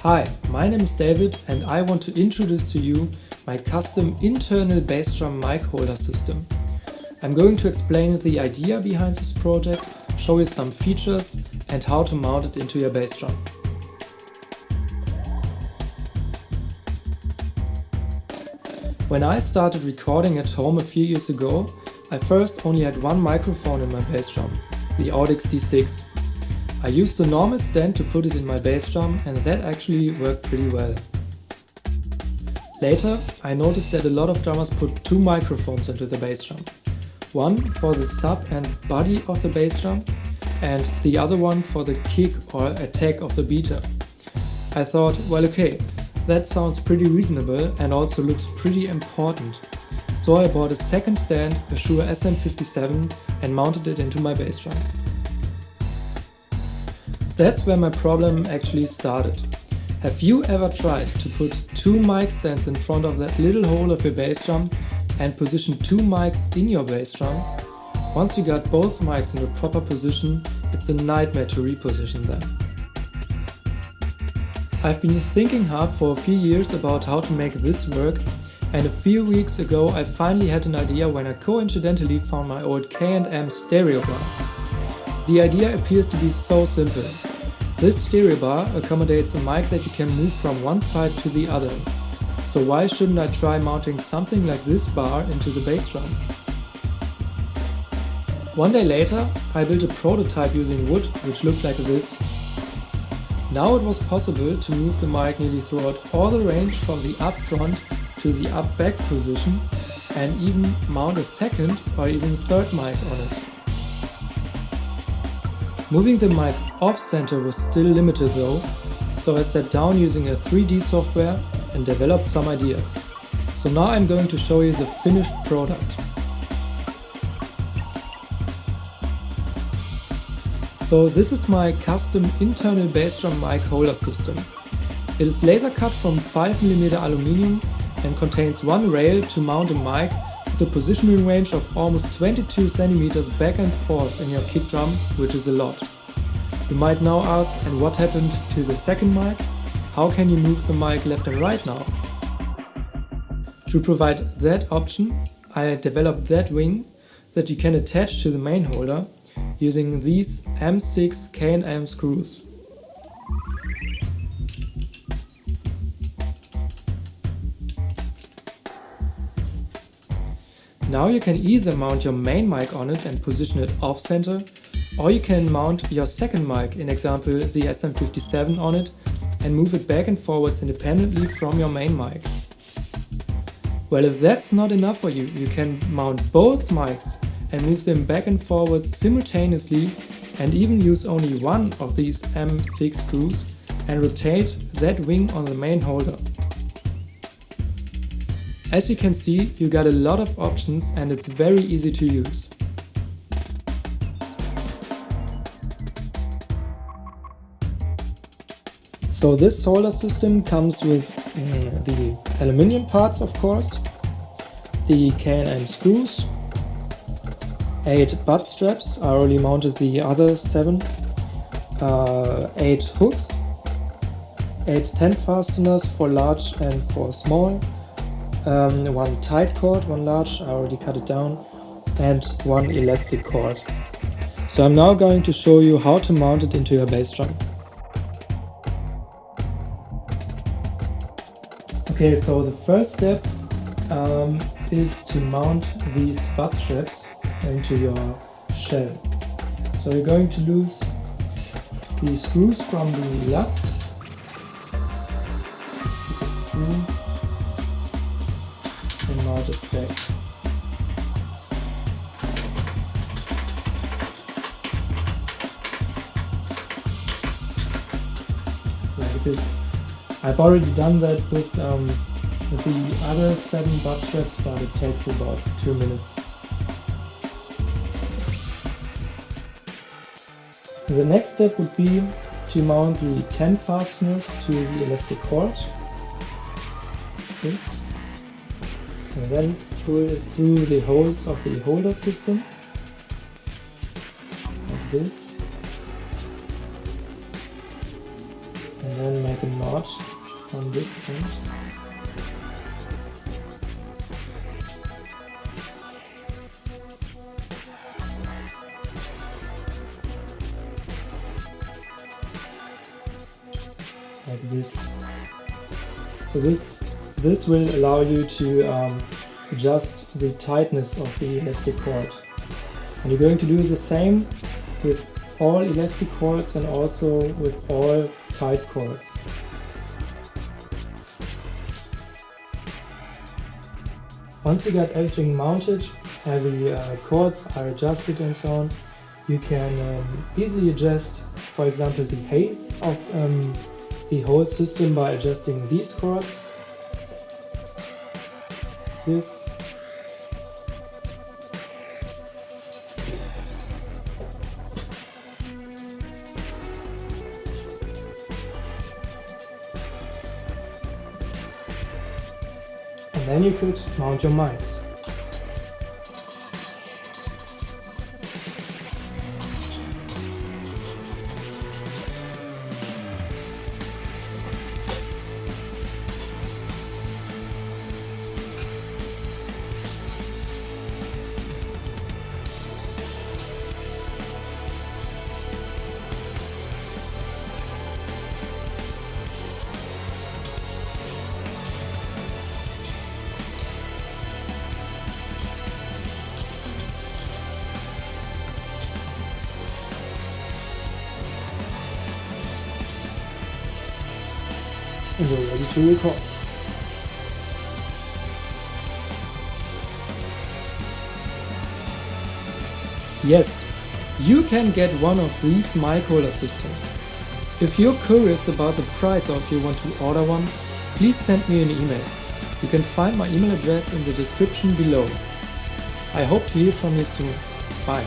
Hi, my name is David and I want to introduce to you my custom internal Bassdrum mic holder system. I'm going to explain the idea behind this project, show you some features and how to mount it into your bass drum. When I started recording at home a few years ago, I first only had one microphone in my bass drum, the Audix D6. I used a normal stand to put it in my bass drum and that actually worked pretty well. Later, I noticed that a lot of drummers put two microphones into the bass drum. One for the sub and body of the bass drum and the other one for the kick or attack of the beater. I thought, well okay, that sounds pretty reasonable and also looks pretty important. So I bought a second stand, a Shure SM57, and mounted it into my bass drum. That's where my problem actually started. Have you ever tried to put two mic stands in front of that little hole of your bass drum and position two mics in your bass drum? Once you got both mics in the proper position, it's a nightmare to reposition them. I've been thinking hard for a few years about how to make this work, and a few weeks ago I finally had an idea when I coincidentally found my old K&M stereo bar. The idea appears to be so simple. This stereo bar accommodates a mic that you can move from one side to the other. So why shouldn't I try mounting something like this bar into the bass drum? One day later, I built a prototype using wood which looked like this. Now it was possible to move the mic nearly throughout all the range from the up front to the up back position and even mount a second or even third mic on it. Moving the mic off-center was still limited though, so I sat down using a 3D software and developed some ideas. So now I'm going to show you the finished product. So this is my custom internal bass drum mic holder system. It is laser cut from 5mm aluminium and contains one rail to mount a mic with a positioning range of almost 22 cm back and forth in your kick drum, which is a lot. You might now ask, and what happened to the second mic? How can you move the mic left and right now? To provide that option, I developed that wing that you can attach to the main holder using these M6 K&M screws. Now you can either mount your main mic on it and position it off-center, or you can mount your second mic, in example the SM57, on it and move it back and forwards independently from your main mic. Well, if that's not enough for you, you can mount both mics and move them back and forwards simultaneously and even use only one of these M6 screws and rotate that wing on the main holder. As you can see, you got a lot of options and it's very easy to use. So this holder system comes with the aluminium parts, of course, the K&M screws, 8 butt straps, I already mounted the other 7, 8 hooks, 8 tent fasteners for large and for small, one tight cord, one large, I already cut it down, and one elastic cord. So I'm now going to show you how to mount it into your bass drum. Okay, so the first step is to mount these butt straps into your shell. So you're going to lose the screws from the lugs through and mount it back. Like this. I've already done that with the other 7 butt straps, but it takes about 2 minutes. The next step would be to mount the 10 fasteners to the elastic cord. This. and then pull it through the holes of the holder system, like this, and then make a notch on this end. Like this. So this will allow you to adjust the tightness of the elastic cord. And you're going to do the same with all elastic cords and also with all tight cords. Once you got everything mounted, every cords are adjusted and so on, you can easily adjust, for example, the height of the whole system by adjusting these cords. This. And then you could mount your mics. And you're ready to record. Yes, you can get one of these mic holder systems. If you're curious about the price or if you want to order one, please send me an email. You can find my email address in the description below. I hope to hear from you soon. Bye.